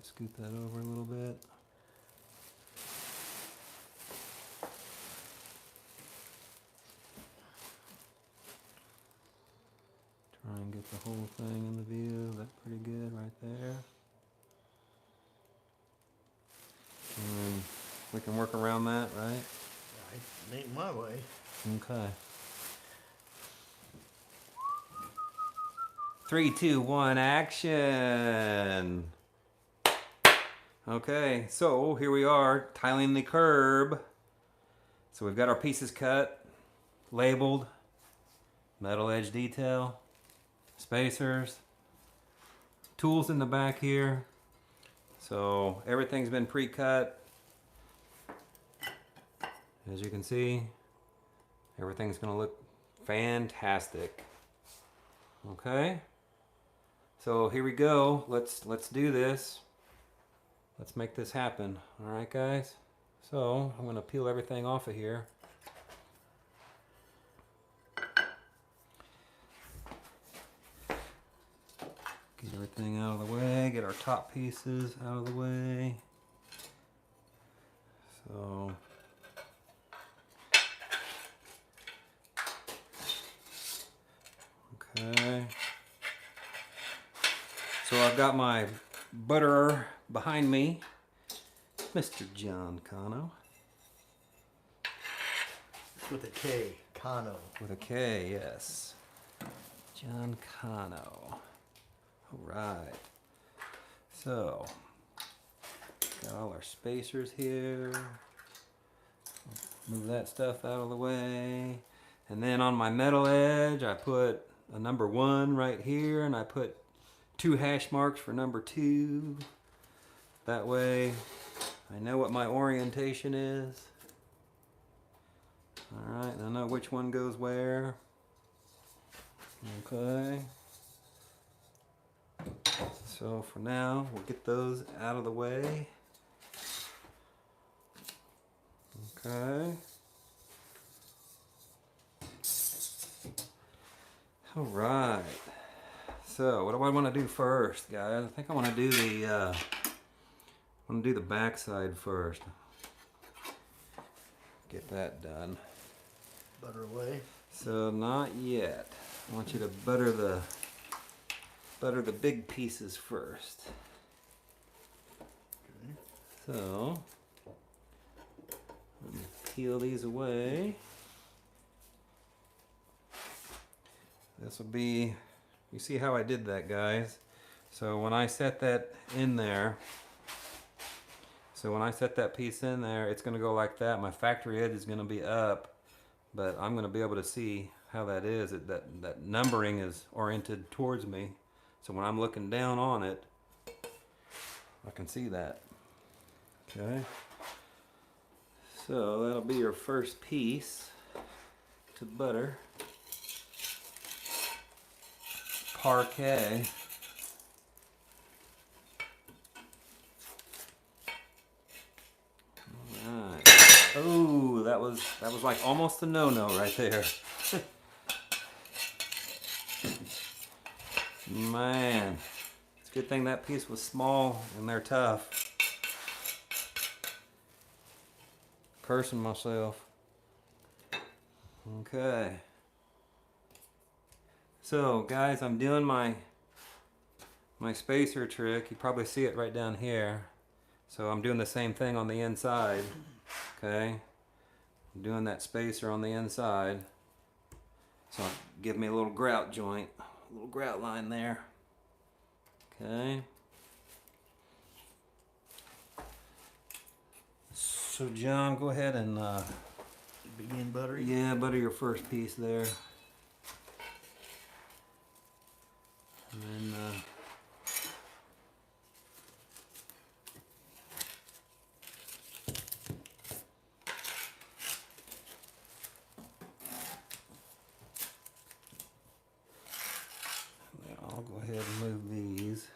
scoot that over a little bit. Try and get the whole thing in the view. That's pretty good right there. And we can work around that, right? It ain't my way. Okay. 3, 2, 1, action. Okay, so here we are, tiling the curb. So we've got our pieces cut, labeled, metal edge detail, spacers, tools in the back here. So everything's been pre-cut. As you can see, everything's gonna look fantastic. Okay, so here we go. Let's do this. Let's make this happen. All right, guys. So I'm gonna peel everything off of here. Get everything out of the way. Get our top pieces out of the way. So. Okay. So I've got my butterer behind me, Mr. John Cano. With a K, Kano. With a K, yes. John Cano. All right. So, got all our spacers here. Move that stuff out of the way. And then on my metal edge, I put a number 1 right here, and I put 2 hash marks for number 2. That way, I know what my orientation is. All right, I know which one goes where. Okay. So for now, we'll get those out of the way. Okay. All right. So what do I want to do first, guys? I think I want to do the back side first. Get that done. Butter away. So not yet. I want you to butter the big pieces first. Okay. So let me peel these away. This will be, you see how I did that, guys? So when I set that in there, so when I set that piece in there, it's going to go like that. My factory edge is going to be up, but I'm going to be able to see how that is. That numbering is oriented towards me. So when I'm looking down on it, I can see that. Okay. So that'll be your first piece to butter. Parquet. Alright. Oh, that was like almost a no-no right there. Man, it's a good thing that piece was small and they're tough. Cursing myself. Okay. So guys, I'm doing my spacer trick. You probably see it right down here. So I'm doing the same thing on the inside. Okay. I'm doing that spacer on the inside. So give me a little grout joint. A little grout line there. Okay. So John, go ahead and Begin buttering? yeah, butter your first piece there. And then I'll go ahead and move these.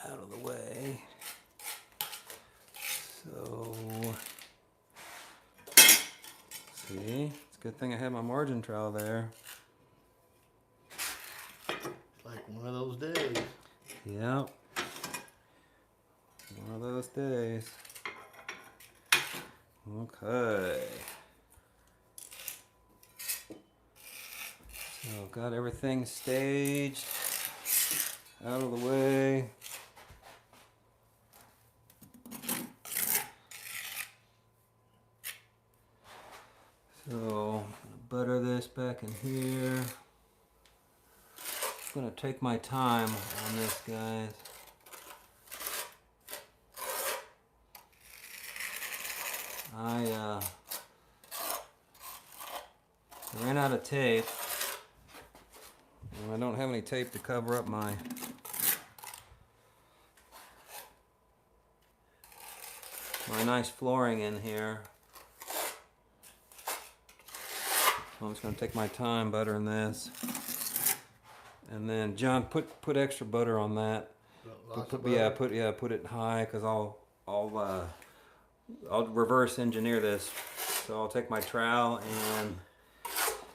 Out of the way. So, see, it's Good thing I had my margin trowel there. Like one of those days. Yep. One of those days. Okay. So got everything staged, out of the way. So butter this back in here. I'm gonna take my time on this, guys. I ran out of tape, and I don't have any tape to cover up my nice flooring in here. So I'm just going to take my time buttering this, and then John, put extra butter on that. Put it high, because I'll reverse engineer this. So I'll take my trowel and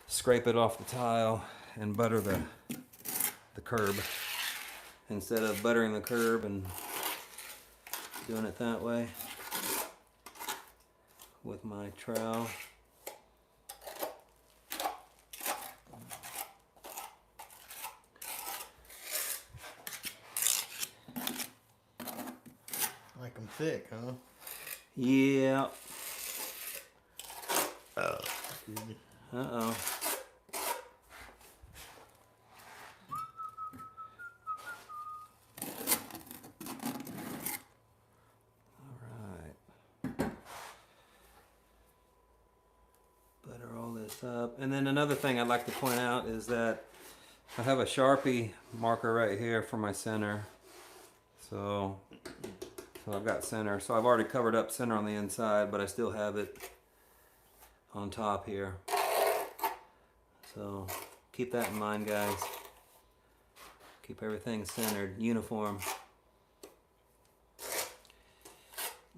scrape it off the tile and butter the curb instead of buttering the curb and doing it that way with my trowel. Like them thick, huh? Yeah. Excuse me. Uh-oh. Butter all this up. And then another thing I'd like to point out is that I have a Sharpie marker right here for my center. So I've got center. So I've already covered up center on the inside, but I still have it on top here. So keep that in mind, guys. Keep everything centered, uniform.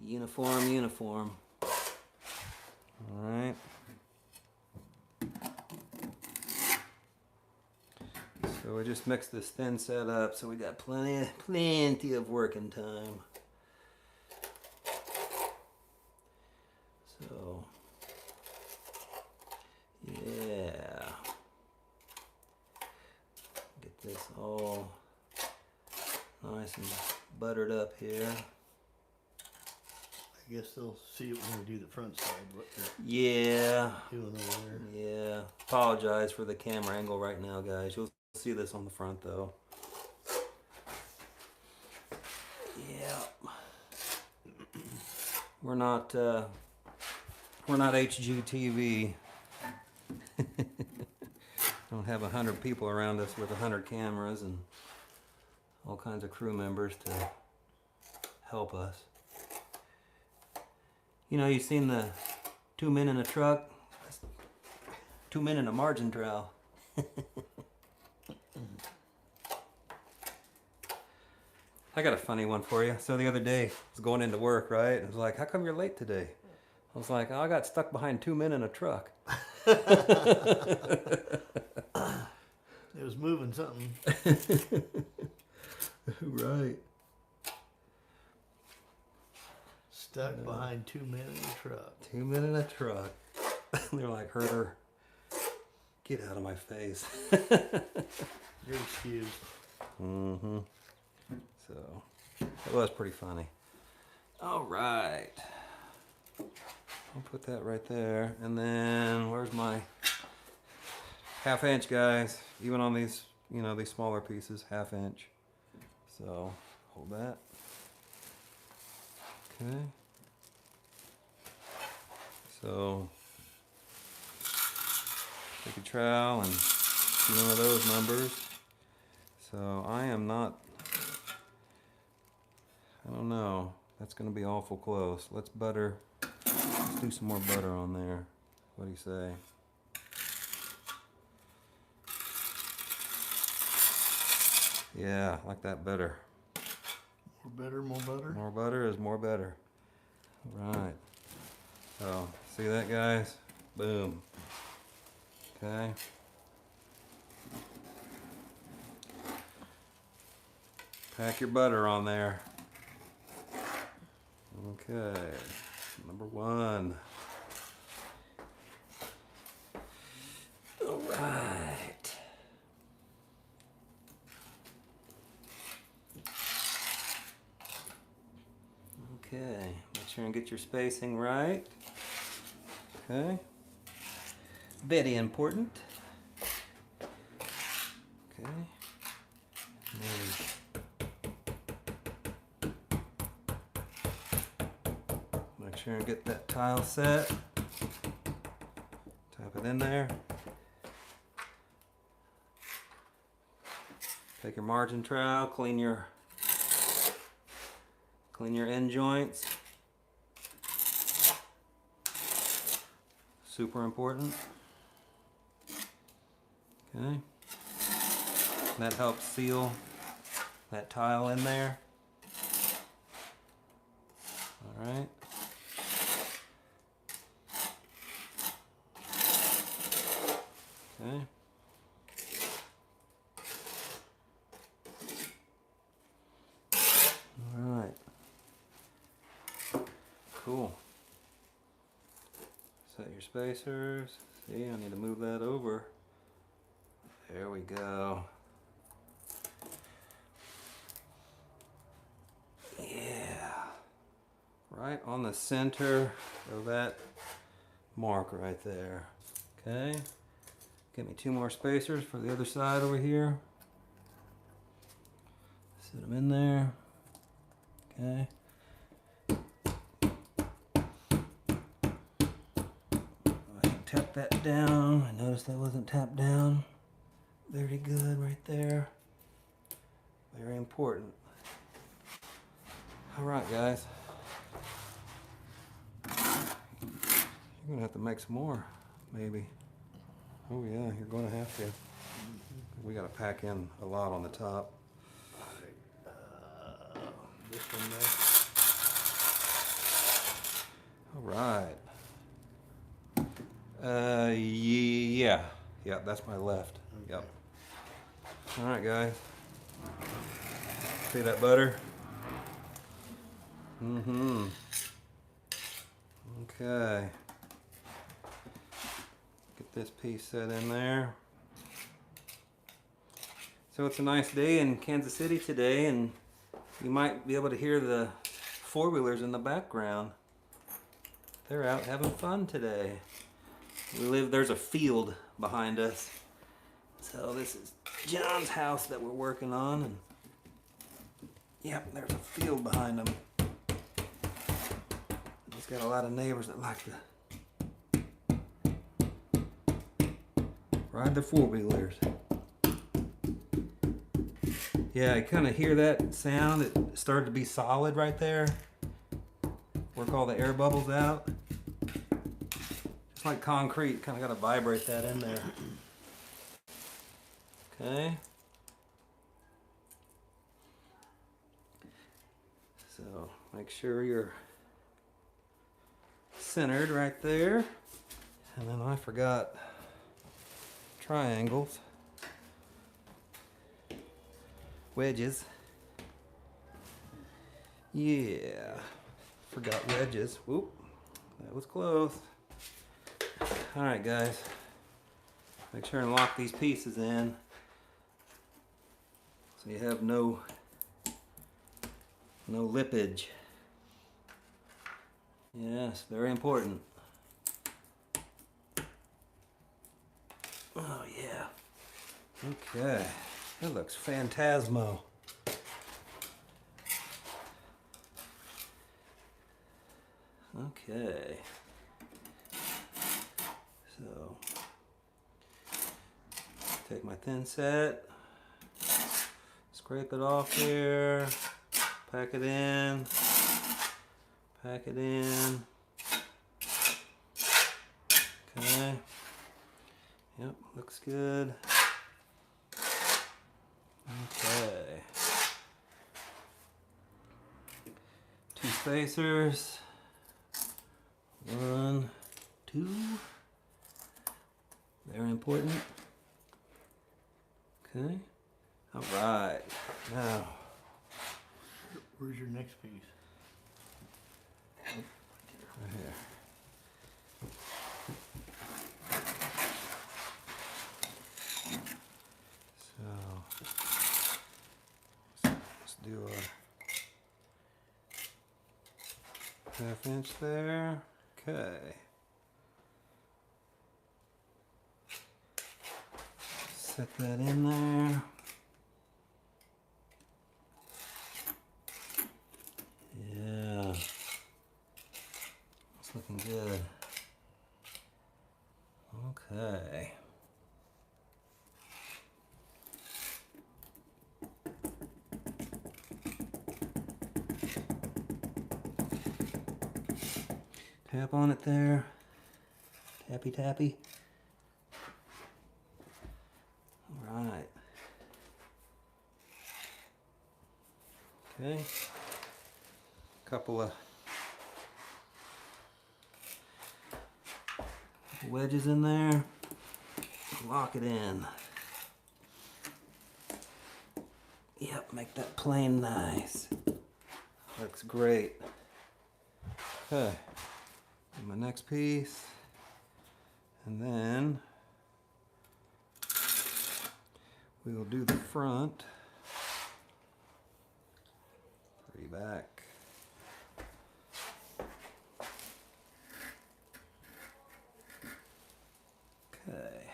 Uniform. All right. So we just mixed this thin set up, so we got plenty of working time. So, yeah. Get this all nice and buttered up here. I guess they'll see it when we do the front side, what they're Yeah. doing over there. Yeah. Apologize for the camera angle right now, guys. You'll see this on the front, though. Yeah. We're not HGTV. Don't have 100 people around us with 100 cameras and all kinds of crew members to help us. You know, you've seen the 2 men in a truck. That's 2 men in a margin trowel. I got a funny one for you. So the other day, I was going into work, right? I was like, how come you're late today? I was like, oh, I got stuck behind 2 men in a truck. It was moving something. Right. Stuck behind 2 men in a truck. 2 men in a truck. They're like, Herder, get out of my face. You're excused. Mm-hmm. So, that was pretty funny. All right. I'll put that right there. And then, where's my 1/2 inch, guys? Even on these, you know, these smaller pieces, 1/2 inch. So, hold that. Okay. So, take a trowel and do one of those numbers. So, I am not, I don't know. That's going to be awful close. Let's do some more butter on there. What do you say? Yeah, I like that better. More butter, more butter. More butter is more better. All right. So, see that, guys? Boom. Okay. Pack your butter on there. Okay, number 1. All right. Okay, make sure and get your spacing right. Okay. Very important. Okay. Make sure and get that tile set. Tap it in there. Take your margin trowel, clean your end joints. Super important. Okay. That helps seal that tile in there. All right. Okay. All right. Cool. Set your spacers. See, I need to move that over. There we go. Yeah. Right on the center of that mark right there. Okay. Get me 2 more spacers for the other side over here. Set them in there. Okay. I can tap that down. I noticed that wasn't tapped down. Very good right there. Very important. All right, guys. You're gonna have to make some more, maybe. Oh yeah, you're gonna have to. We gotta pack in a lot on the top. This one there. All right. Yeah. Yeah, that's my left. Okay. Yep. All right, guys. See that butter? Mm-hmm. Okay. Get this piece set in there. So it's a nice day in Kansas City today, and you might be able to hear the 4-wheelers in the background. They're out having fun today. There's a field behind us. So this is John's house that we're working on, and yep, there's a field behind him. He's got a lot of neighbors that like to ride the 4-wheelers. Yeah, you kind of hear that sound. It started to be solid right there. Work all the air bubbles out. Just like concrete, kind of got to vibrate that in there. Okay. So make sure you're centered right there. And then I forgot triangles. Wedges. Yeah. Forgot wedges. Whoop. That was close. Alright guys. Make sure and lock these pieces in. So you have no lippage. Yes, very important. Oh yeah. Okay. That looks phantasmo. Okay. So take my thin set, scrape it off here, pack it in, pack it in. Okay. Yep, looks good. Okay. 2 spacers. 1, 2. Very important. Okay. All right. Now, Where's your next piece? right here. So, let's do a 1/2 inch there. Okay. Set that in there. Yeah. It's looking good. Okay. Tap on it there. Tappy tappy. All right. Okay. Couple of wedges in there. Lock it in. Yep, make that plane nice. Looks great. Okay. And my next piece. And then we will do the front. 3 back. Okay.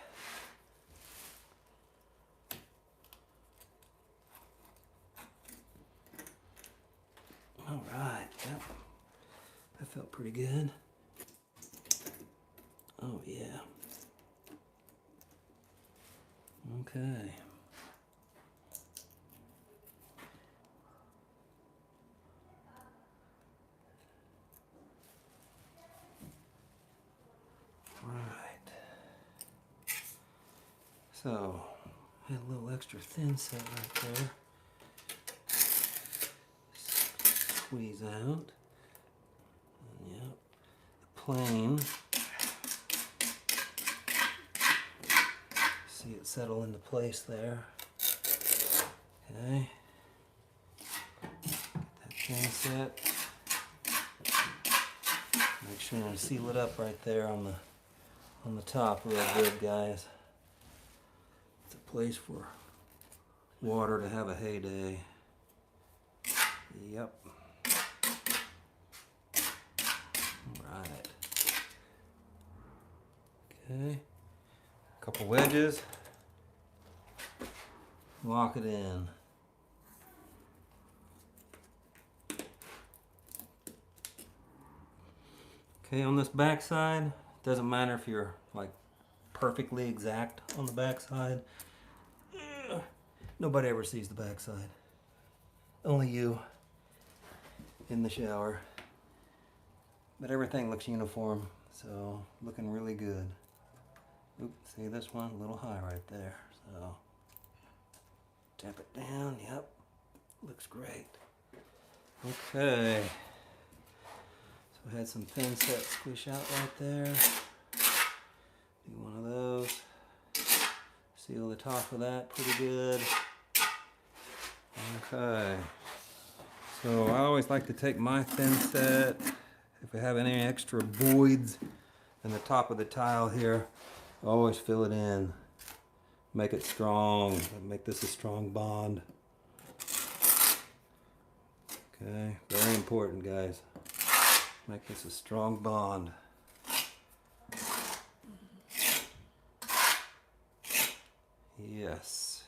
All right. Yep. That felt pretty good. Oh yeah. Okay. Right. So, had a little extra thin set right there. Squeeze out. Yep. The plane. See it settle into place there. Okay. Get that pin set. Make sure and seal it up right there on the top real good, guys. It's a place for water to have a heyday. Yep. Alright. Okay. A couple wedges. Lock it in. Okay, on this back side, doesn't matter if you're like perfectly exact on the back side. Nobody ever sees the back side. Only you in the shower. But everything looks uniform, so looking really good. Oop, see this one? A little high right there. So tap it down, yep. Looks great. Okay. So I had some thin set squish out right there. Do one of those. Seal the top of that pretty good. Okay. So I always like to take my thin set. If I have any extra voids in the top of the tile here, I always fill it in. Make it strong. Make this a strong bond. Okay, very important, guys. Make this a strong bond. Yes.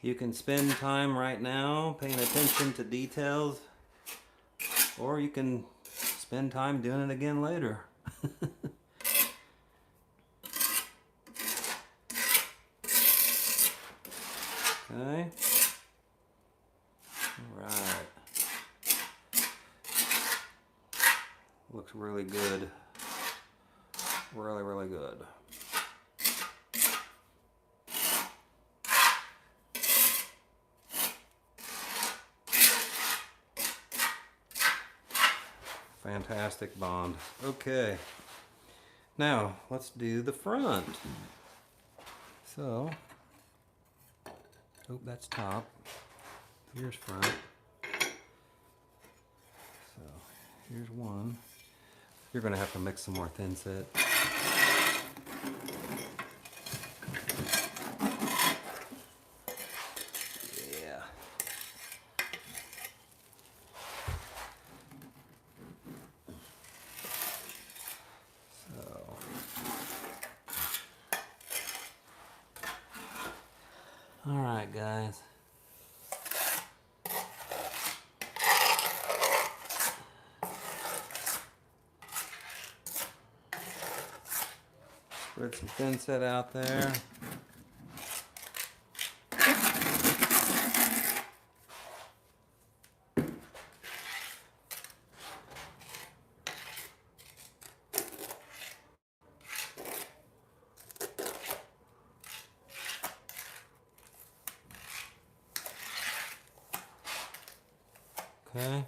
You can spend time right now paying attention to details, or you can spend time doing it again later. Okay. Alright. Looks really good. Really, really good. Fantastic bond. Okay. Now, let's do the front. So, oh, that's top. Here's front. So, here's one. You're going to have to mix some more thin set. Yeah. So, all right, guys. Spread some thin set out there. Okay.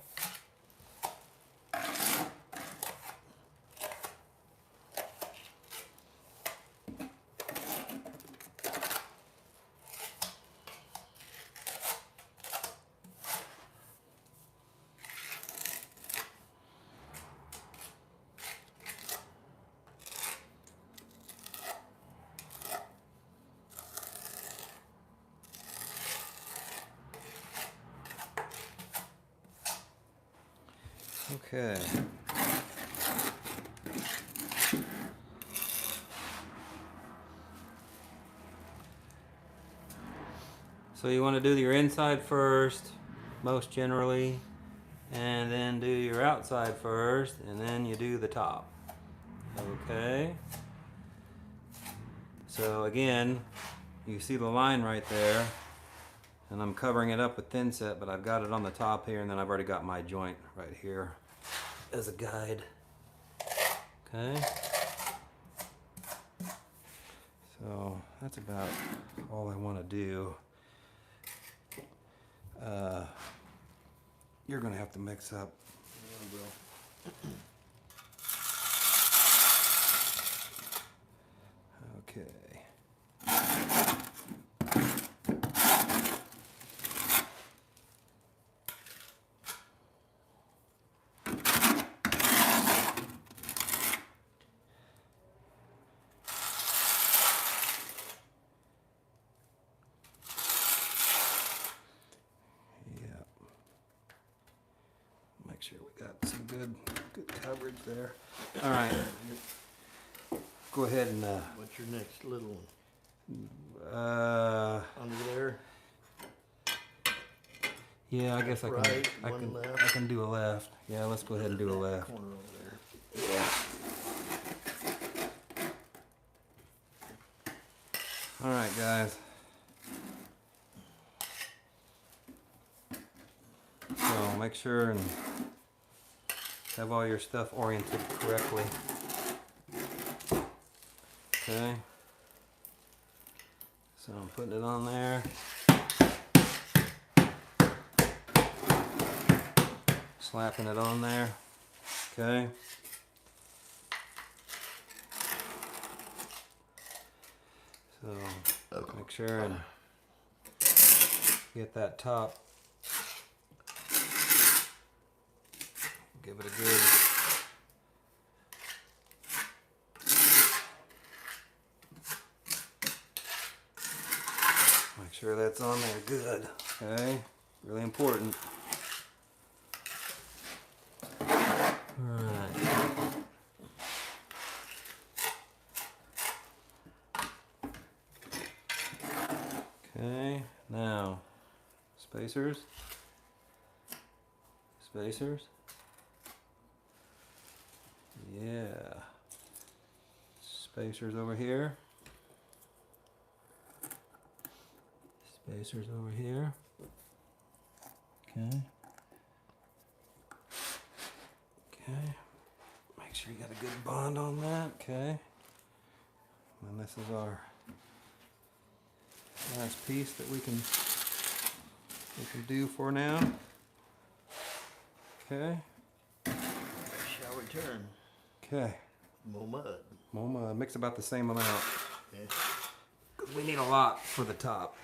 Okay. So you want to do your inside first, most generally, and then do your outside first, and then you do the top. Okay. So again, you see the line right there, and I'm covering it up with thin set, but I've got it on the top here, and then I've already got my joint right here as a guide. Okay. So that's about all I want to do. You're going to have to mix up. Okay. Make sure we got some good coverage there. All right, go ahead and. What's your next little one? Under there? Yeah, I guess I can. Right, one left. I can do a left. Yeah, let's go ahead and do a left. Corner over there. Yeah. All right, guys. So make sure and have all your stuff oriented correctly. Okay. So I'm putting it on there. Slapping it on there. Okay. So make sure and get that top. Give it a good make sure that's on there good. Okay, really important. Alright. Okay, now spacers. Spacers. Yeah. Spacers over here. Spacers over here. Okay. Okay. Make sure you got a good bond on that. Okay. And this is our last piece that we can do for now. Okay. turn. Okay. More mud. We'll mix about the same amount. Okay. 'Cause we need a lot for the top.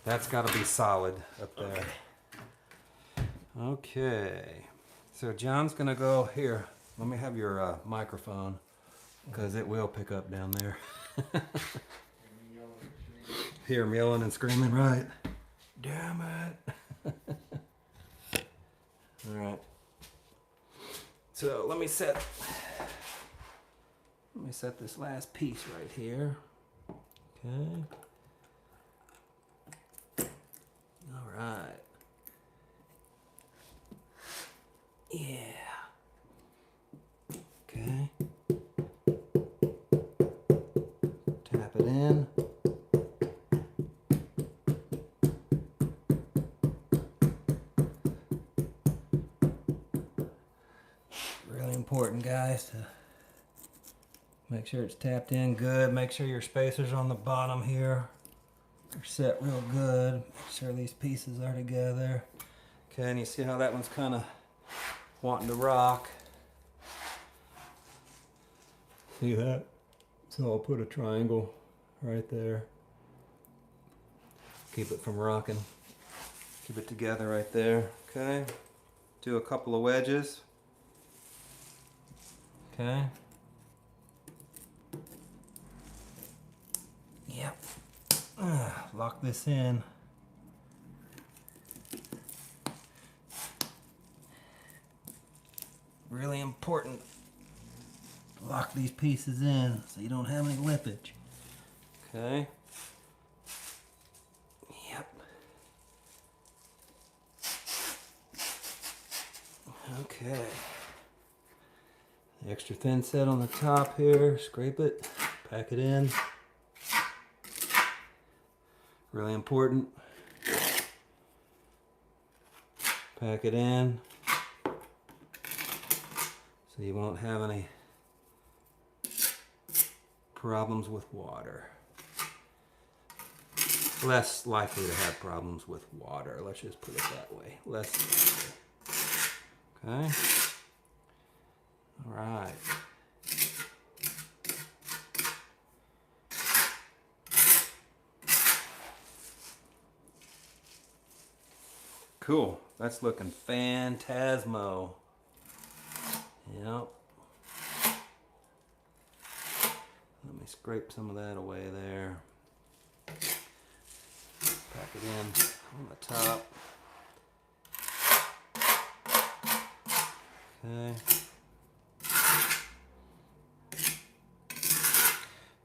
That's got to be solid up there. Okay. So John's gonna go here. Let me have your microphone, because it will pick up down there. Hear him yelling and screaming, right? Damn it! All right. So let me set this last piece right here. Okay. All right. Yeah. Okay. Tap it in. Really important, guys, to make sure it's tapped in good. Make sure your spacers on the bottom here are set real good. Make sure these pieces are together. Okay, and you see how that one's kind of wanting to rock. See that? So I'll put a triangle right there. Keep it from rocking. Keep it together right there. Okay. Do a couple of wedges. Okay. Yep. Lock this in. Really important. Lock these pieces in so you don't have any lippage. Okay. Yep. Okay. The extra thin set on the top here. Scrape it. Pack it in. Really important. Pack it in so you won't have any problems with water. Less likely to have problems with water. Let's just put it that way. Less likely. Okay. All right. Cool. That's looking phantasmo. Yep. Let me scrape some of that away there. Pack it in on the top. Okay.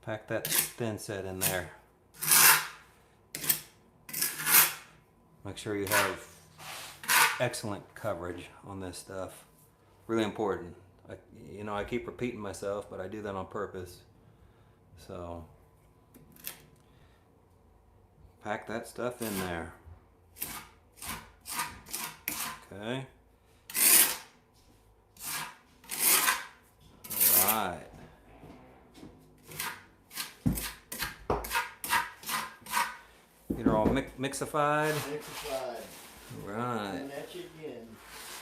Pack that thin set in there. Make sure you have excellent coverage on this stuff. Really important. I keep repeating myself, but I do that on purpose. So, pack that stuff in there. Okay. All right. Get her all mixified. Liquefied. Right. And that's it again.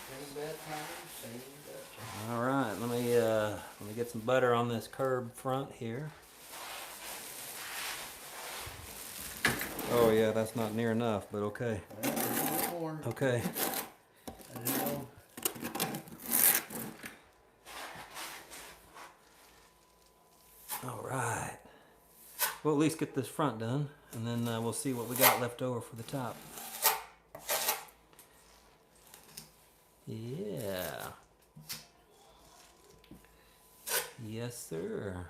Same that time, same that time. All right. Let me get some butter on this curb front here. Oh yeah, that's not near enough, but okay. A little more. Okay. A little. All right. We'll at least get this front done, and then we'll see what we got left over for the top. Yeah. Yes, sir.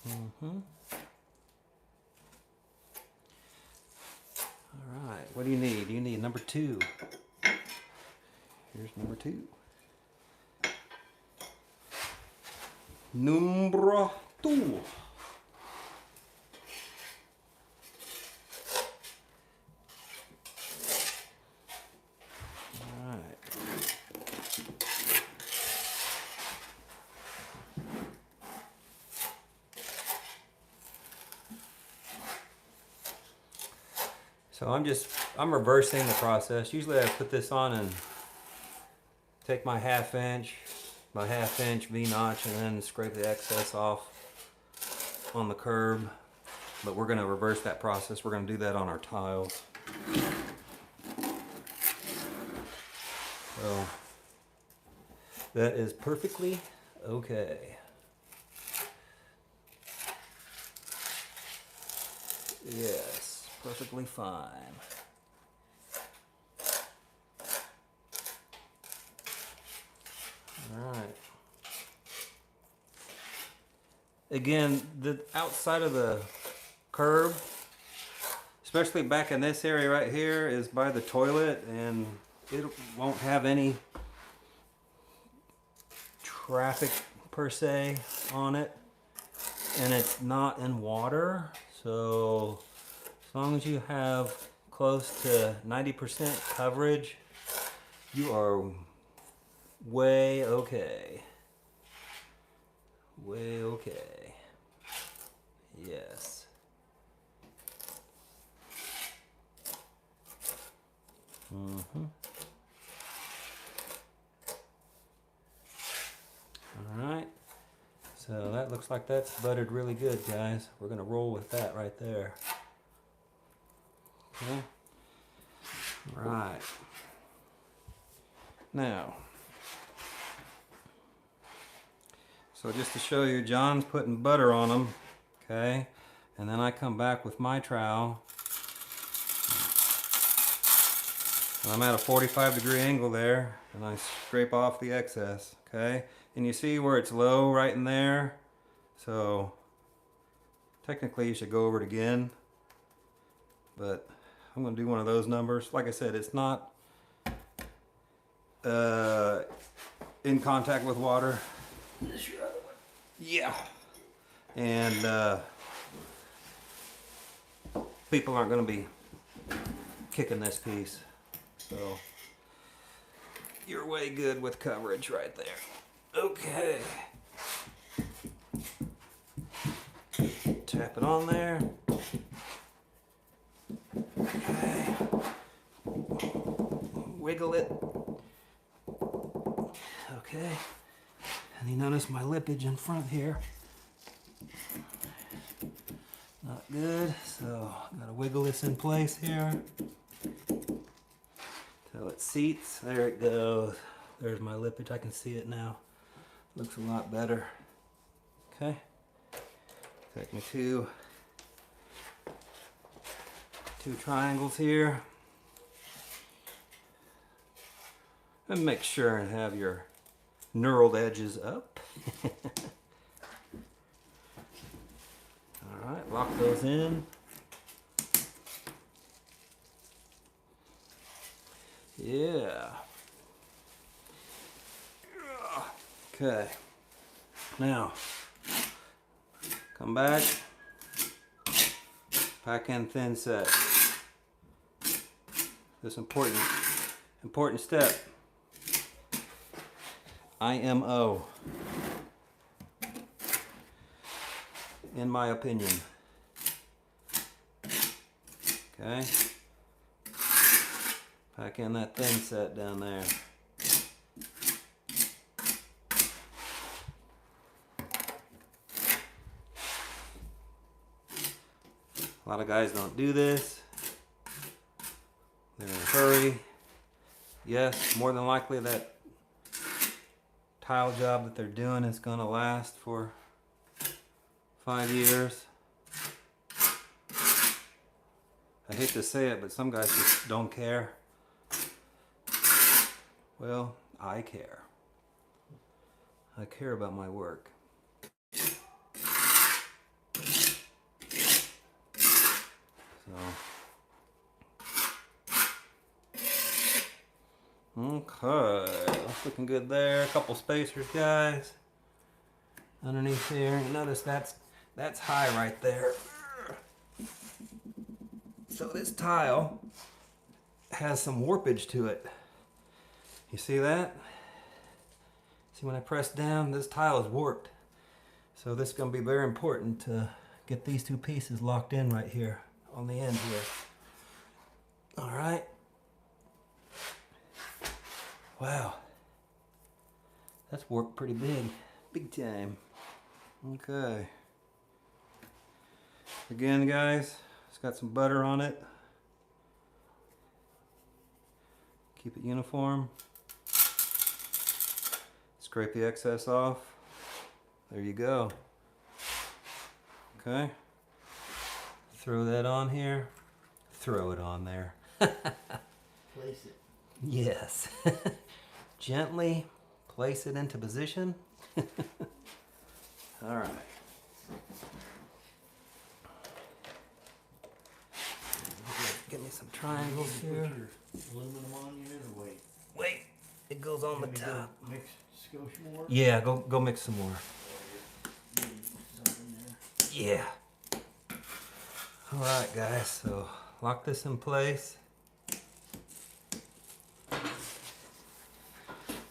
Mm-hmm. All right. What do you need? You need number 2. Here's number 2. Numero 2. So I'm just I'm reversing the process. Usually I put this on and take my half inch V-notch and then scrape the excess off on the curb. But we're gonna reverse that process. We're gonna do that on our tiles. So that is perfectly okay. Yes, perfectly fine. Alright. Again, the outside of the curb, especially back in this area right here, is by the toilet, and it won't have any traffic per se on it, and it's not in water, so as long as you have close to 90% coverage, you are way okay. Way okay. Yes. Alright. So that looks like that's buttered really good, guys. We're going to roll with that right there. Okay. Right. Now, so just to show you, John's putting butter on them, okay? And then I come back with my trowel. And I'm at a 45-degree angle there, and I scrape off the excess, okay? And you see where it's low right in there? So, technically you should go over it again. But I'm going to do one of those numbers. Like I said, it's not in contact with water. This your other one. Yeah. And people aren't going to be kicking this piece. So you're way good with coverage right there. Okay. Tap it on there. Okay. Wiggle it. Okay. And you notice my lippage in front here. Not good, so gotta wiggle this in place here till it seats. There it goes. There's my lippage. I can see it now. Looks a lot better. Okay. Take me two triangles here. And make sure and have your knurled edges up. Alright, lock those in. Yeah. Okay. Now, come back. Pack in thin set. This important step. IMO. In my opinion. Okay. Pack in that thin set down there. A lot of guys don't do this. They're in a hurry. Yes, more than likely that tile job that they're doing is going to last for 5 years. I hate to say it, but some guys just don't care. Well, I care. I care about my work. Okay, that's looking good there. A couple spacers, guys. Underneath here, notice that's high right there. So this tile has some warpage to it. You see that? See when I press down, this tile is warped. So this is going to be very important to get these two pieces locked in right here on the end here. All right. Wow. That's worked pretty big. Big time. Okay. Again, guys, it's got some butter on it. Keep it uniform. Scrape the excess off. There you go. Okay. Throw that on here. Throw it on there. Place it. Yes. Gently place it into position. All right. Get me some triangles Put here. your aluminum on yet, or wait? Wait, it goes on the Maybe go top. Mix Scotia more. Yeah, go mix some more. Maybe something there. Yeah. All right, guys. So lock this in place.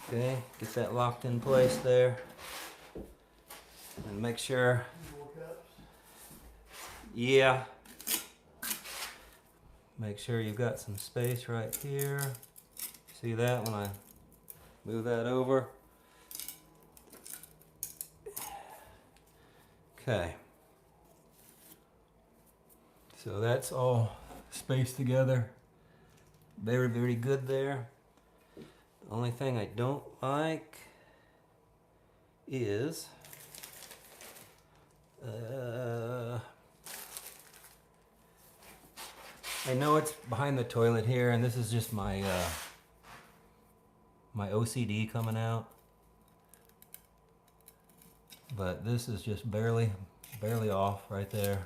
Okay, get that locked in place there. And make sure. More cups. Yeah. Make sure you've got some space right here. See that when I move that over? Okay. So that's all spaced together. Very, very good there. The only thing I don't like is I know it's behind the toilet here, and this is just my my OCD coming out, but this is just barely off right there.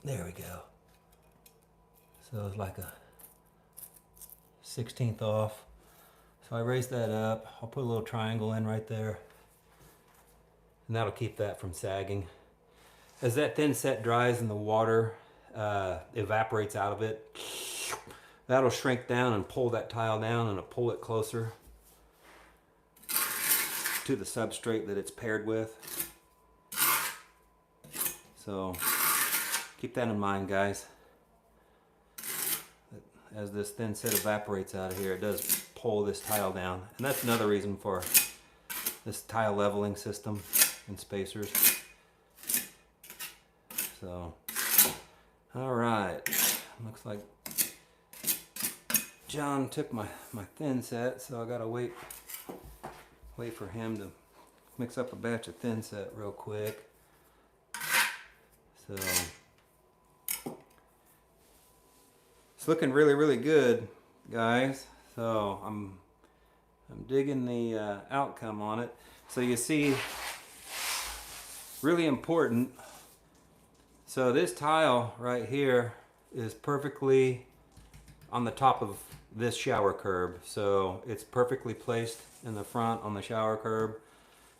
There we go. So it's like a 1/16 off. So I raised that up. I'll put a little triangle in right there, and that'll keep that from sagging. As that thin set dries and the water evaporates out of it, that'll shrink down and pull that tile down, and it'll pull it closer to the substrate that it's paired with. So keep that in mind, guys. As this thin set evaporates out of here, it does pull this tile down. And that's another reason for this tile leveling system and spacers. So, all right. Looks like John took my thin set, so I gotta wait for him to mix up a batch of thin set real quick. So it's looking really, really good, guys. So I'm digging the outcome on it. So you see, really important. So this tile right here is perfectly on the top of this shower curb. So it's perfectly placed in the front on the shower curb.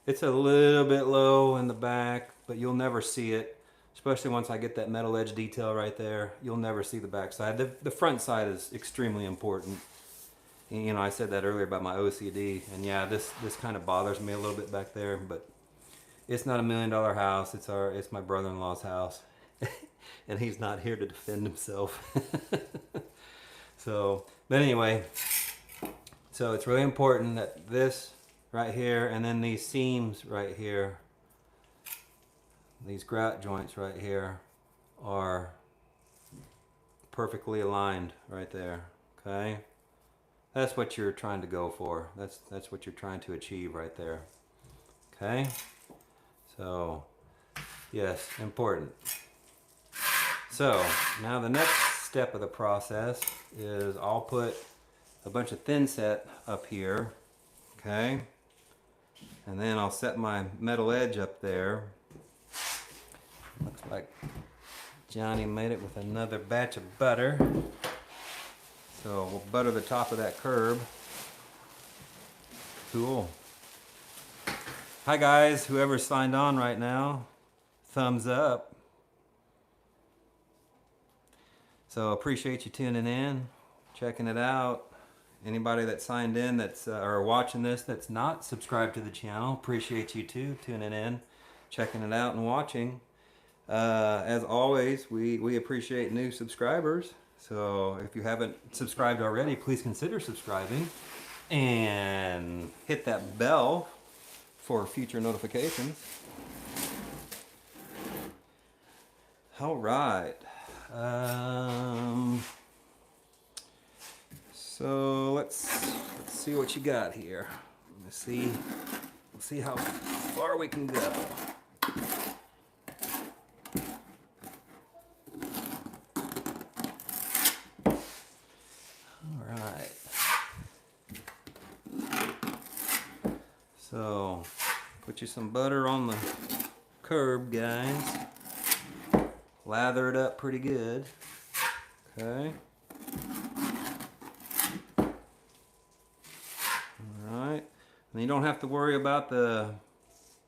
It's a little bit low in the back, but you'll never see it. Especially once I get that metal edge detail right there, you'll never see the back side. The front side is extremely important. And, you know, I said that earlier about my OCD, and yeah, this kind of bothers me a little bit back there, but it's not $1 million house. It's my brother-in-law's house, and he's not here to defend himself. So, but anyway, so it's really important that this right here, and then these seams right here, these grout joints right here, are perfectly aligned right there. Okay, that's what you're trying to go for. That's what you're trying to achieve right there. Okay, so yes, important. So now the next step of the process is I'll put a bunch of thin set up here, okay, and then I'll set my metal edge up there. Looks like Johnny made it with another batch of butter. So we'll butter the top of that curb. Cool. Hi guys, whoever's signed on right now, thumbs up. So appreciate you tuning in, checking it out. Anybody that signed in or watching this that's not subscribed to the channel, appreciate you too, tuning in, checking it out and watching. As always, we appreciate new subscribers. So if you haven't subscribed already, please consider subscribing and hit that bell for future notifications. All right. So let's see what you got here. Let's see how far we can go. All right. So put you some butter on the curb, guys. Lather it up pretty good. Okay. Alright. And you don't have to worry about the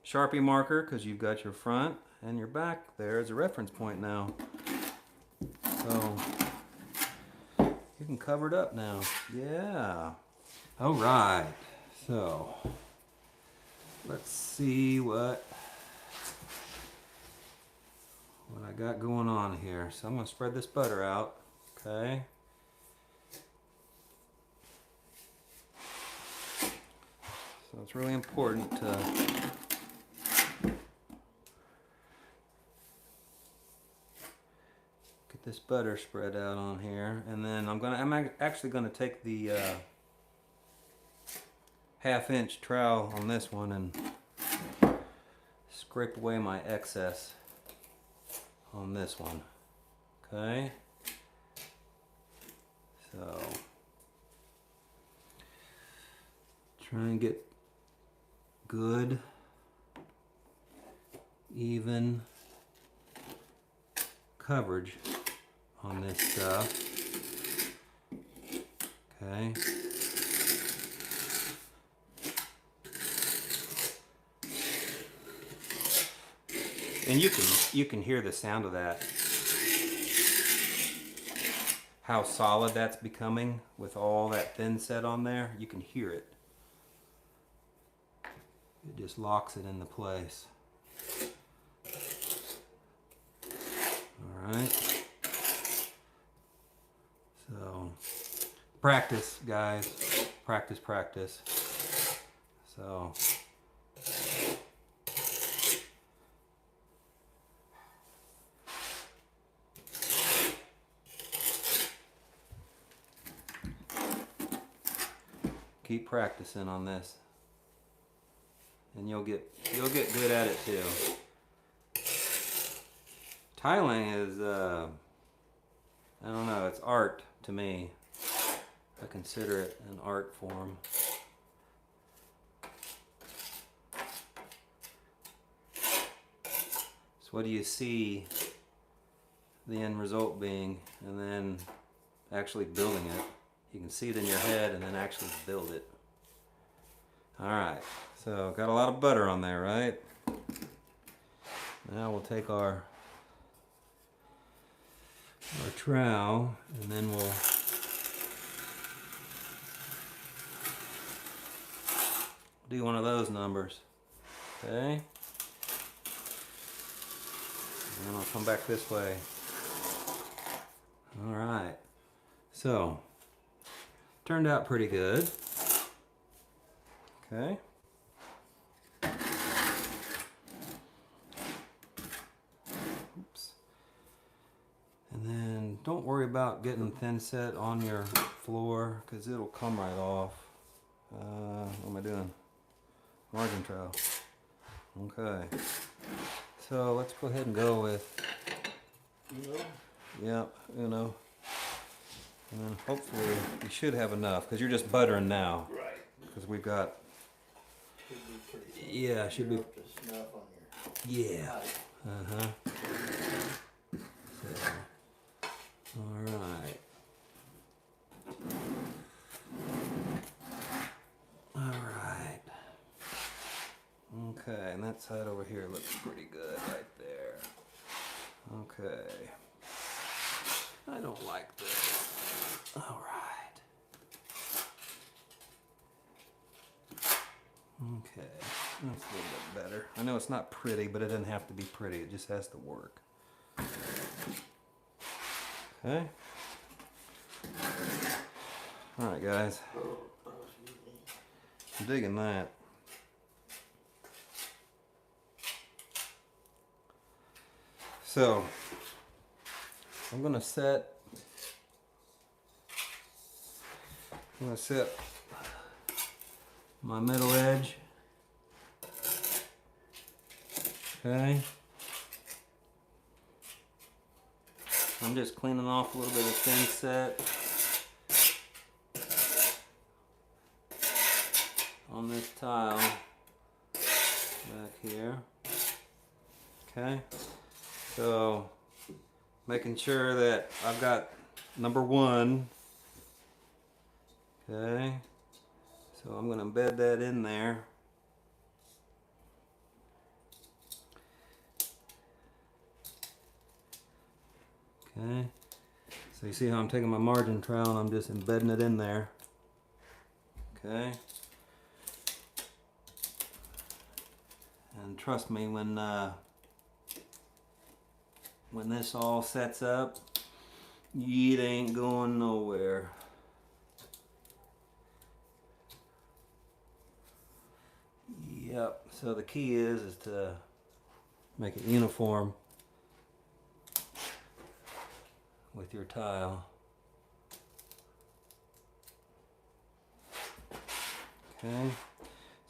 Sharpie marker because you've got your front and your back there as a reference point now. So you can cover it up now. Yeah. Alright. So let's see what I got going on here. So I'm going to spread this butter out. Okay. So it's really important to get this butter spread out on here, and then I'm actually gonna take the 1/2-inch trowel on this one and scrape away my excess on this one. Okay. So try and get good, even coverage on this stuff. Okay. And you can hear the sound of that. How solid that's becoming with all that thin set on there. You can hear it. It just locks it into place. Alright. So, practice, guys. Practice, practice. So, keep practicing on this, and you'll get good at it too. Tiling is I don't know, it's art to me. I consider it an art form. So what do you see the end result being, and then actually building it? You can see it in your head and then actually build it. Alright, so got a lot of butter on there, right? Now we'll take our trowel, and then we'll do one of those numbers. Okay? And then I'll come back this way. Alright. So, turned out pretty good. Okay. Oops. And then don't worry about getting thin set on your floor because it'll come right off. What am I doing? Margin trowel. Okay. So let's go ahead and go with Yep, Uno. And then hopefully you should have enough because you're just buttering now. Right. Because we've got, Should be pretty yeah, should be, up to snuff on your yeah. pipe. So, alright. Alright. Okay, and that side over here looks pretty good right there. Okay. I don't like this. Alright. Okay, that's a little bit better. I know it's not pretty, but it doesn't have to be pretty. It just has to work. Okay. Alright guys. I'm digging that. So I'm gonna set my middle edge. Okay. I'm just cleaning off a little bit of thin set on this tile back here. Okay. So making sure that I've got number 1. Okay. So I'm going to embed that in there. Okay. So you see how I'm taking my margin trowel and I'm just embedding it in there. Okay. And trust me, when this all sets up, it ain't going nowhere. Yep. So the key is to make it uniform with your tile. Okay.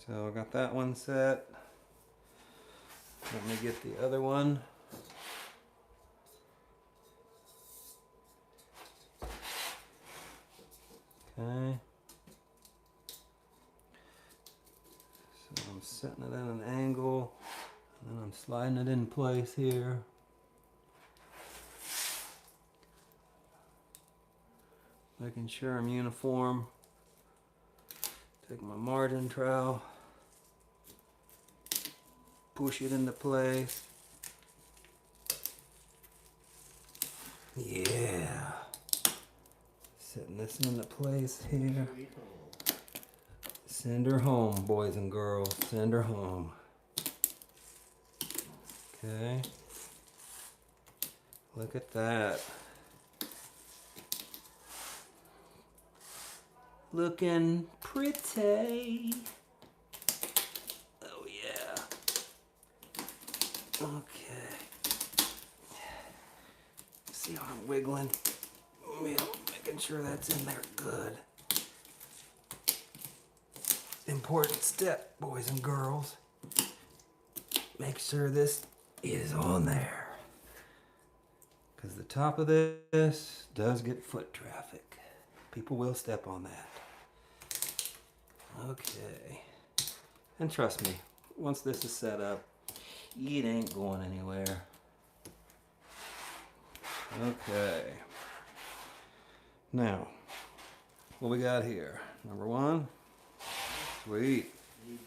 So I got that one set. Let me get the other one. Okay. So I'm setting it at an angle, and then I'm sliding it in place here. Making sure I'm uniform. Take my margin trowel, push it into place. Yeah. Setting this into place here. Send her home, boys and girls. Send her home. Okay. Look at that. Looking pretty. Oh yeah. Okay. See how I'm wiggling? Making sure that's in there good. Important step, boys and girls. Make sure this is on there. Because the top of this does get foot traffic. People will step on that. Okay. And trust me, once this is set up, it ain't going anywhere. Okay. Now, what we got here? Number 1. Sweet. Need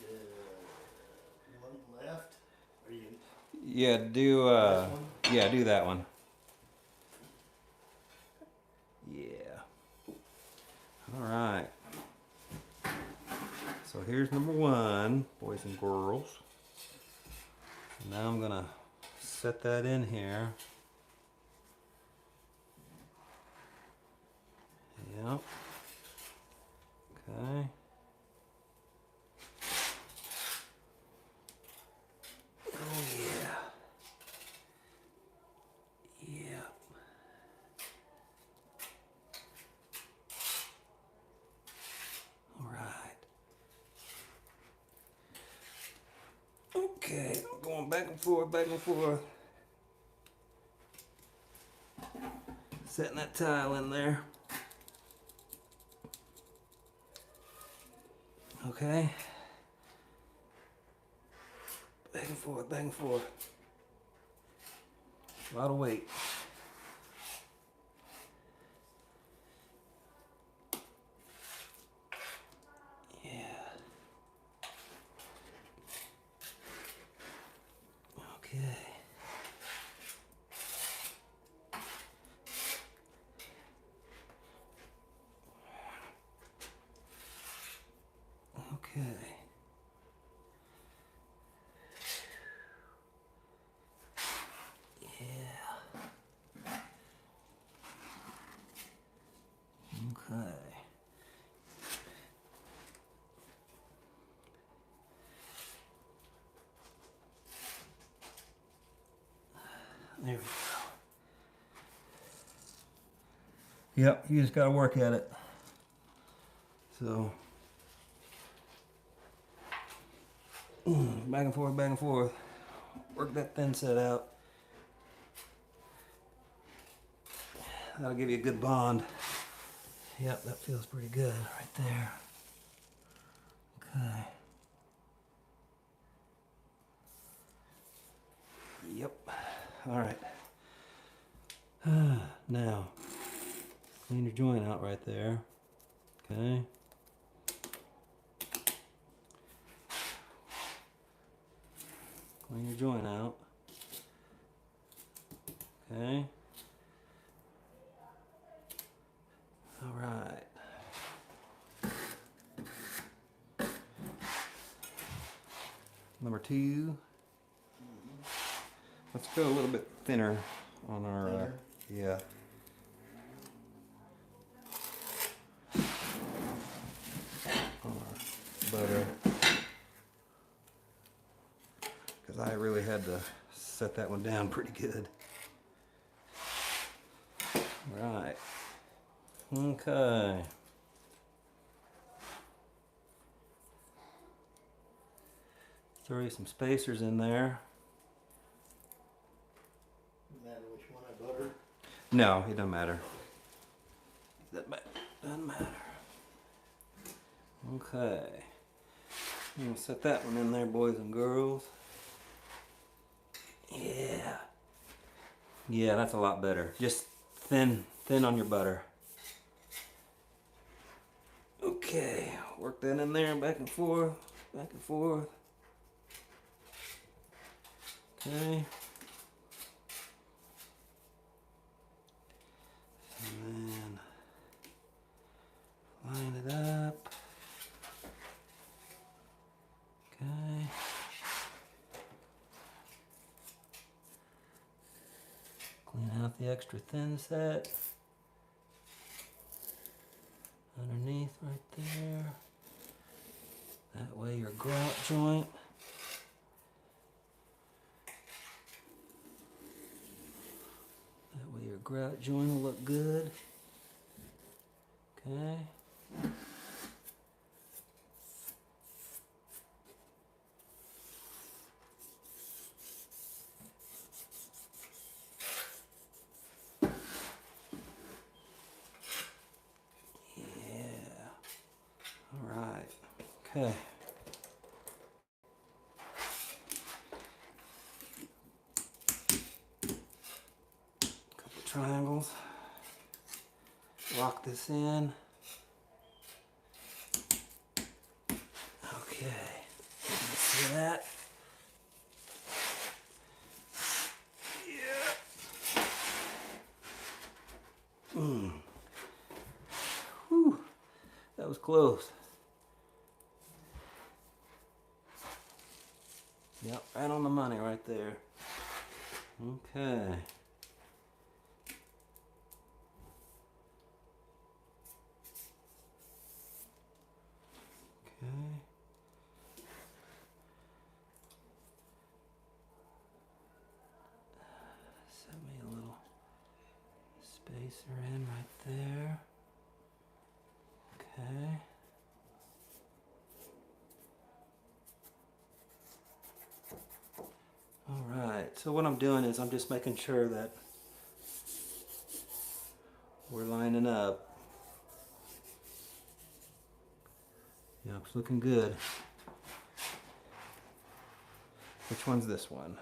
one left. Are you Yeah, do this one? yeah, do that one. Yeah. All right. So here's number 1, boys and girls. Now I'm gonna set that in here. Yep. Okay. Oh yeah. Yep. All right. Okay, I'm going back and forth, back and forth. Setting that tile in there. Okay. Back and forth, back and forth. A lot of weight. Yeah. Okay. Okay. Yeah. Okay. There we go. Yep, you just gotta work at it. So, back and forth, back and forth. Work that thin set out. That'll give you a good bond. Yep, that feels pretty good right there. Okay. Yep. All right. Now, clean your joint out right there. Okay. Clean your joint out. Okay. All right. Number 2. Let's go a little bit thinner on our, yeah. On our butter. Because I really had to set that one down pretty good. Right. Okay. Throw you some spacers in there. No matter which one I butter. No, it doesn't matter. Doesn't matter. Okay. I'm gonna set that one in there, boys and girls. Yeah. Yeah, that's a lot better. Just thin on your butter. Okay, work that in there, back and forth, back and forth. Okay. And then line it up. Okay. Clean out the extra thin set. Underneath right there. That way your grout joint. That way your grout joint will look good. Okay. Okay. Couple triangles. Lock this in. Okay. See that? Yeah. Whew. That was close. Yep, right on the money right there. Okay. Okay. Set me a little spacer in right there. Okay. Alright, so what I'm doing is I'm just making sure that we're lining up. Yeah, it's looking good. Which one's this one?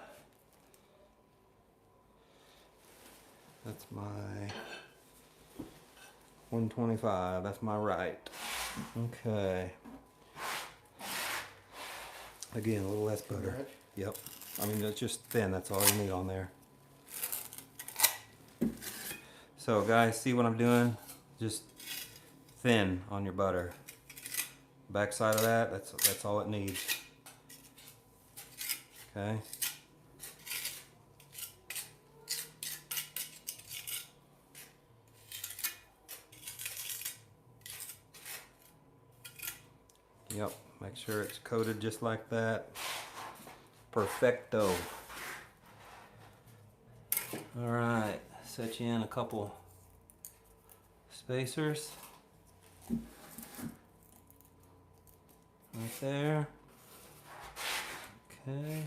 That's my 125. That's my right. Okay. Again, a little less butter. Yep. I mean, it's just thin. That's all you need on there. So, guys, see what I'm doing? Just thin on your butter. Back side of that, that's all it needs. Okay. Yep, make sure it's coated just like that. Perfecto. All right, set you in a couple spacers. Right there. Okay.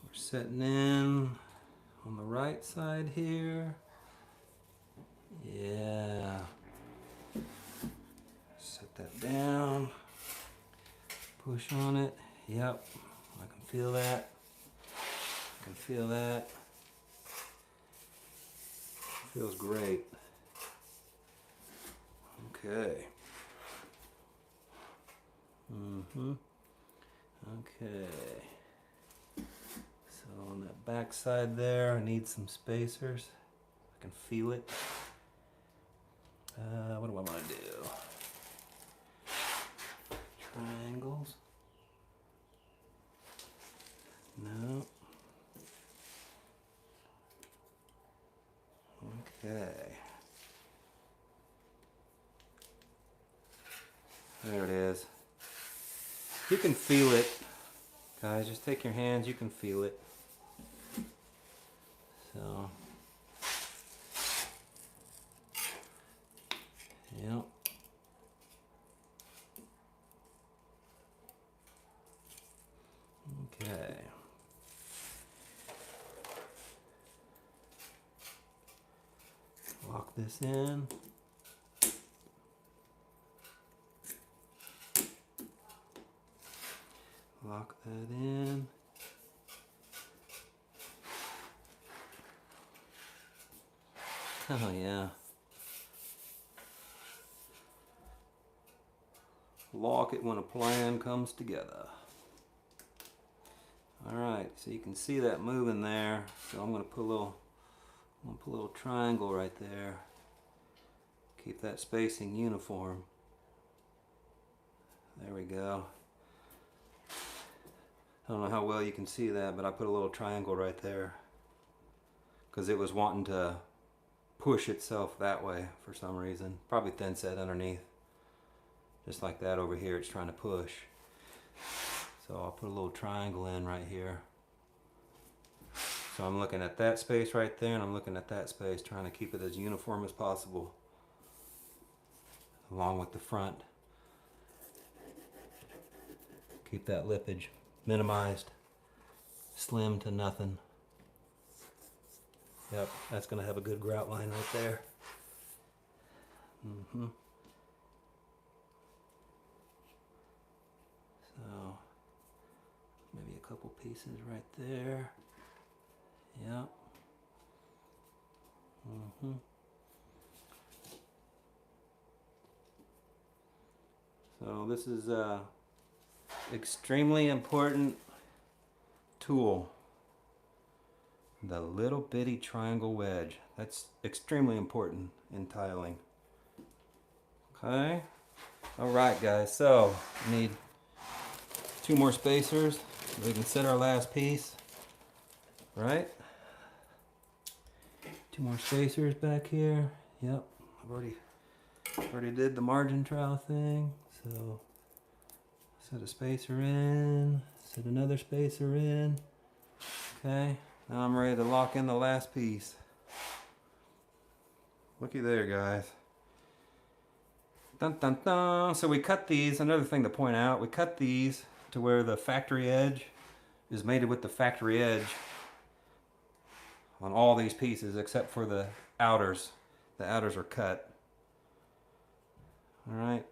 We're setting in on the right side here. Yeah. Set that down. Push on it. Yep. I can feel that. I can feel that. Feels great. Okay. Okay. So on that back side there, I need some spacers. I can feel it. What do I want to do? Triangles. No. Okay. There it is. You can feel it. Guys, just take your hands, you can feel it. So. Yep. Okay. Lock this in. Lock that in. Oh yeah. Lock it when a plan comes together. Alright, so you can see that moving there. So I'm gonna put a little triangle right there. Keep that spacing uniform. There we go. I don't know how well you can see that, but I put a little triangle right there because it was wanting to push itself that way for some reason. Probably thin set underneath. Just like that over here, it's trying to push. So I'll put a little triangle in right here. So I'm looking at that space right there, and I'm looking at that space, trying to keep it as uniform as possible, along with the front. Keep that lippage minimized, slim to nothing. Yep, that's gonna have a good grout line right there. So maybe a couple pieces right there. Yep. So this is a extremely important tool. The little bitty triangle wedge. That's extremely important in tiling. Okay. Alright guys, so we need 2 more spacers. We can set our last piece. Right? 2 more spacers back here. Yep. I've already did the margin trowel thing. So set a spacer in. Set another spacer in. Okay. Now I'm ready to lock in the last piece. Looky there, guys. Dun dun dun. So we cut these, another thing to point out, we cut these to where the factory edge is mated with the factory edge on all these pieces except for the outers. The outers are cut. Alright.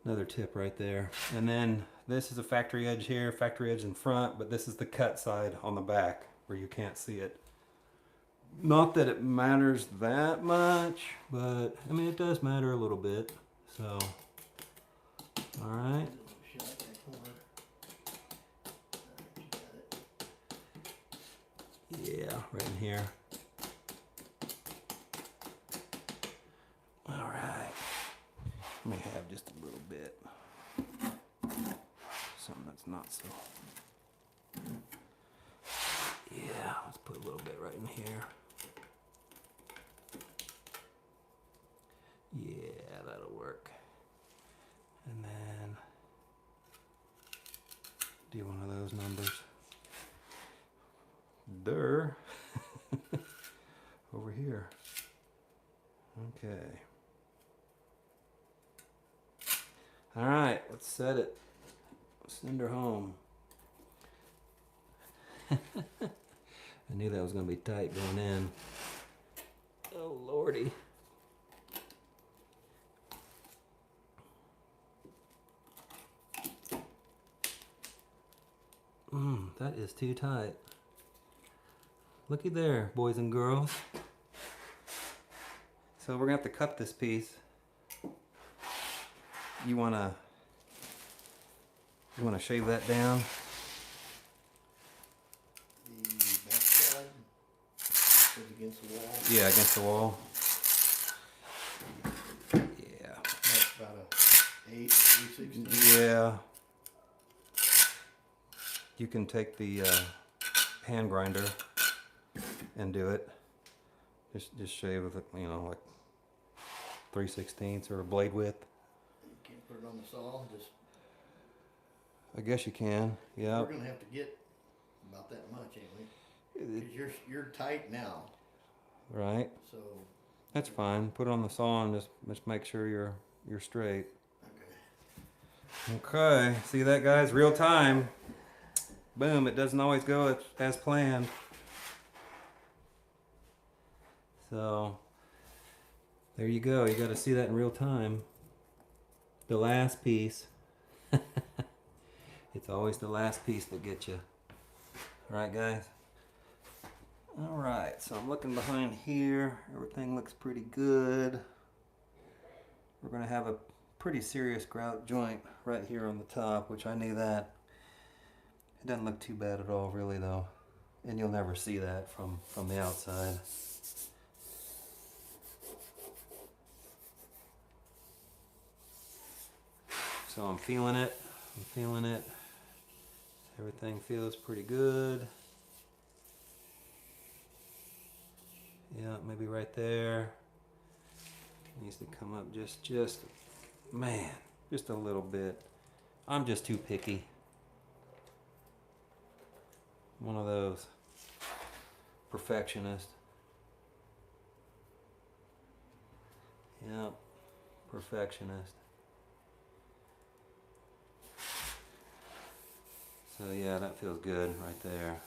Another tip right there. And then this is a factory edge here, factory edge in front, but this is the cut side on the back where you can't see it. Not that it matters that much, but I mean it does matter a little bit. So, alright. Shut that corner. You got it. Yeah, right in here. Alright. Let me have just a little bit. Something that's not so. Yeah, let's put a little bit right in here. Yeah, that'll Do one of those numbers. Durr. Over here. Okay. All right, let's set it. Send her home. I knew that was going to be tight going in. Oh, Lordy. That is too tight. Looky there, boys and girls. So we're going to have to cut this piece. You want to shave that down? The backside is against the wall. Yeah, against the wall. Yeah. That's about a 8, 3/16. Yeah. You can take the hand grinder and do it. Just shave with it, you know, like 3/16 or a blade width. You can't put it on the saw. Just I guess you can. Yeah. we're gonna have to get about that much, ain't we? 'Cause you're tight now, Right. so That's fine. Put it on the saw and just make sure you're straight. okay. Okay. See that, guys? Real time. Boom. It doesn't always go as planned. So there you go. You got to see that in real time. The last piece. It's always the last piece that gets you. All right, guys? All right. So I'm looking behind here. Everything looks pretty good. We're going to have a pretty serious grout joint right here on the top, which I knew that. It doesn't look too bad at all, really, though. And you'll never see that from the outside. So I'm feeling it. I'm feeling it. Everything feels pretty good. Yeah, maybe right there. Needs to come up just man, just a little bit. I'm just too picky. One of those perfectionist. Yep, perfectionist. So yeah, that feels good right there.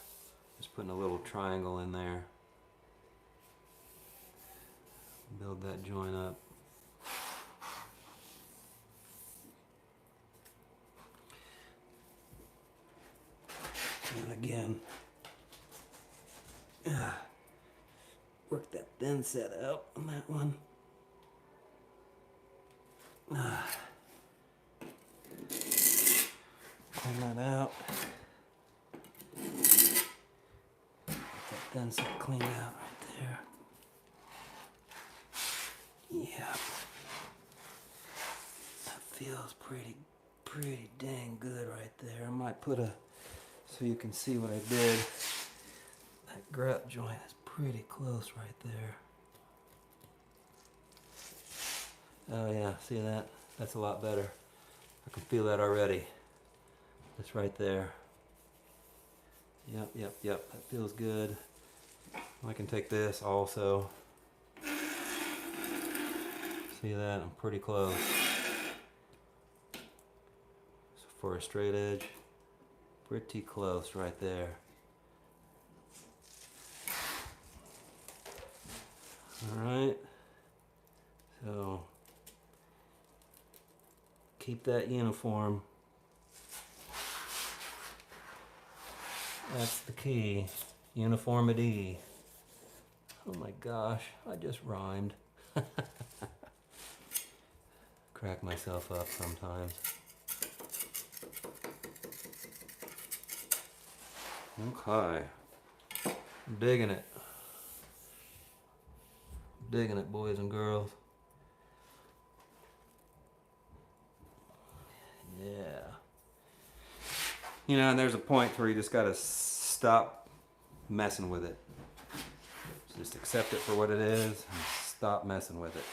Just putting a little triangle in there. Build that joint up. And again, work that thin set out on that one. Clean that out. Get that thin set cleaned out right there. Yeah. That feels pretty dang good right there. I might put so you can see what I did. That grout joint is pretty close right there. Oh yeah, see that? That's a lot better. I can feel that already. It's right there. Yep. That feels good. I can take this also. See that? I'm pretty close. So for a straight edge, pretty close right there. Alright. So keep that uniform. That's the key. Uniformity. Oh my gosh, I just rhymed. Crack myself up sometimes. Okay. I'm digging it. Digging it, boys and girls. Yeah. You know, and there's a point where you just gotta stop messing with it. Just accept it for what it is and stop messing with it.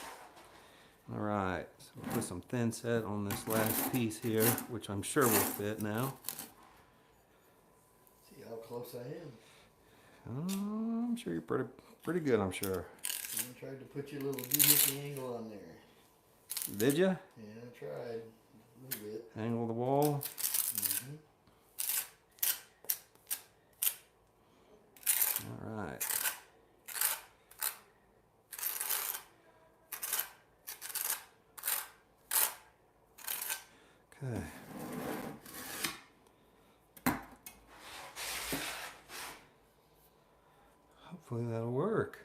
Alright, so we'll put some thin set on this last piece here, which I'm sure will fit now. close I am. I'm sure you're pretty good, I'm sure. I tried to put your little doohickey angle on there. Did you? Yeah, I tried a little bit. Angle the wall. Mm-hmm. All right. Okay. Hopefully that'll work.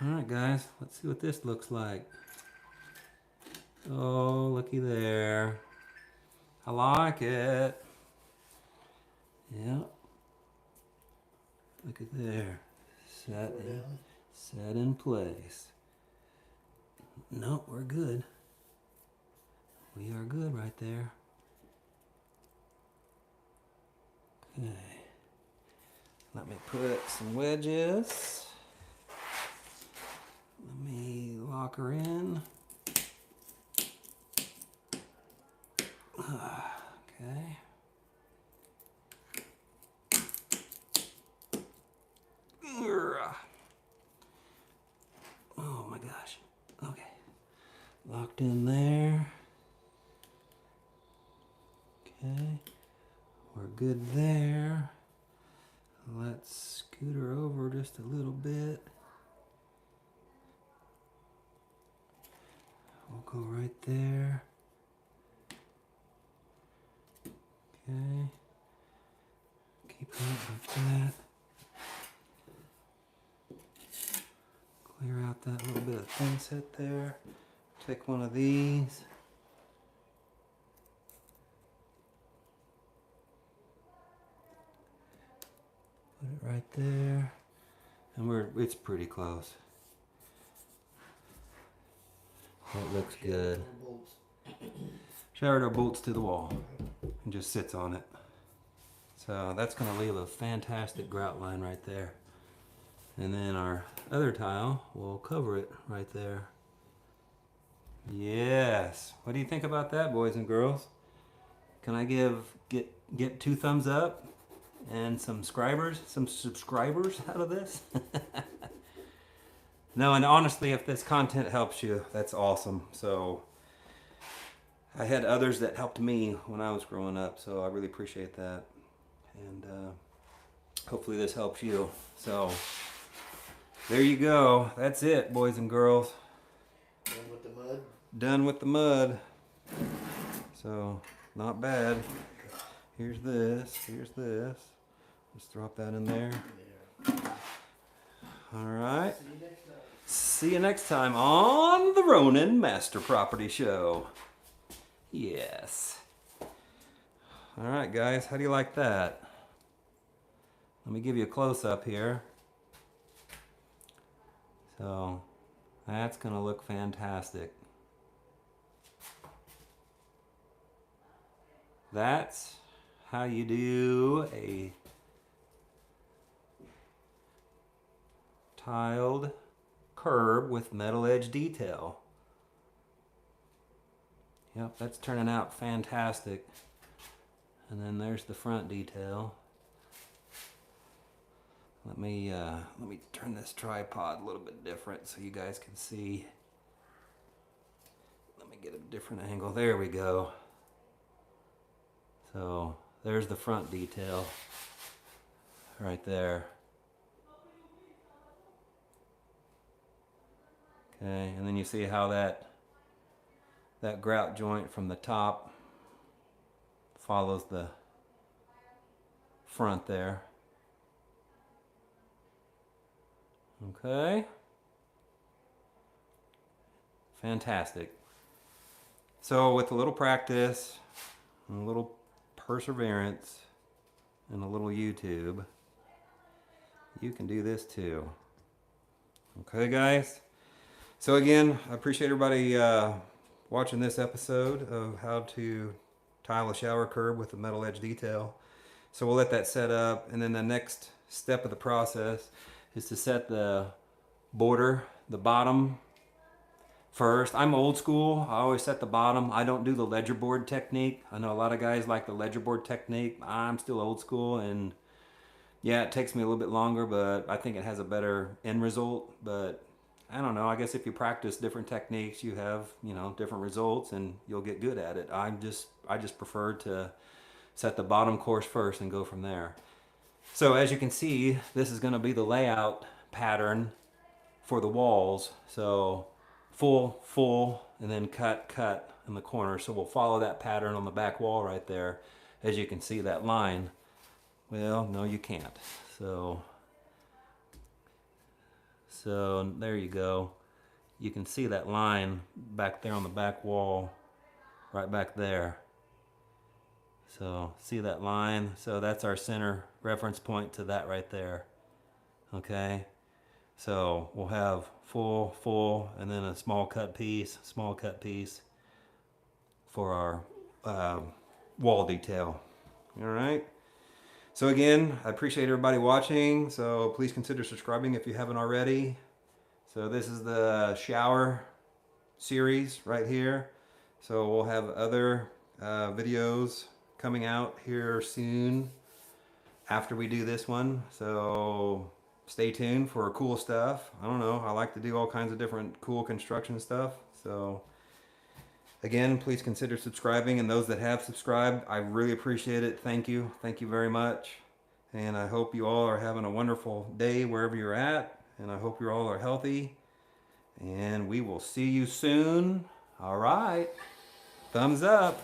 All right, guys, let's see what this looks like. Oh, looky there. I like it. Yep. Look at there. Set in place. Nope, we're good. We are good right there. Okay. Let me put some wedges. Let me lock her in. Okay. Oh my gosh. Okay. Locked in there. Okay. We're good there. Let's scoot her over just a little bit. We'll go right there. Okay. Keep it like that. Clear out that little bit of thin set there. Take one of these. Put it right there. And it's pretty close. That looks good. Shower door bolts to the wall and just sits on it. So that's going to leave a fantastic grout line right there. And then our other tile will cover it right there. Yes. What do you think about that, boys and girls? Can I get 2 thumbs up and some subscribers out of this? No, and honestly, if this content helps you, that's awesome. So I had others that helped me when I was growing up, so I really appreciate that. And hopefully this helps you. So there you go. That's it, boys and girls. Done with the mud? Done with the mud. So, not bad. Here's this. Here's this. Just drop that in there. Yeah. All right. See you next time. See you next time on the Ronin Master Property Show. Yes. All right, guys. How do you like that? Let me give you a close-up here. So, that's going to look fantastic. That's how you do a tiled curb with metal edge detail. Yep, that's turning out fantastic. And then there's the front detail. Let me turn this tripod a little bit different so you guys can see. Let me get a different angle. There we go. So there's the front detail right there. Okay, and then you see how that grout joint from the top follows the front there. Okay. Fantastic. So with a little practice, and a little perseverance, and a little YouTube, you can do this too. Okay, guys? So again, I appreciate everybody watching this episode of how to tile a shower curb with a metal edge detail. So we'll let that set up, and then the next step of the process is to set the border, the bottom first. I'm old school. I always set the bottom. I don't do the ledger board technique. I know a lot of guys like the ledger board technique. I'm still old school, and yeah, it takes me a little bit longer, but I think it has a better end result. But I don't know. I guess if you practice different techniques, you have, you know, different results, and you'll get good at it. I just prefer to set the bottom course first and go from there. So as you can see, this is going to be the layout pattern for the walls. So full, and then cut in the corner. So we'll follow that pattern on the back wall right there. As you can see that line. Well, no, you can't. So there you go. You can see that line back there on the back wall, right back there. So see that line? So that's our center reference point to that right there. Okay. So we'll have full, and then a small cut piece for our wall detail. All right. So again, I appreciate everybody watching. So please consider subscribing if you haven't already. So this is the shower series right here. So we'll have other videos coming out here soon after we do this one. So stay tuned for cool stuff. I don't know. I like to do all kinds of different cool construction stuff. So again, please consider subscribing, and those that have subscribed, I really appreciate it. Thank you. Thank you very much. And I hope you all are having a wonderful day wherever you're at. And I hope you all are healthy. And we will see you soon. All right. Thumbs up.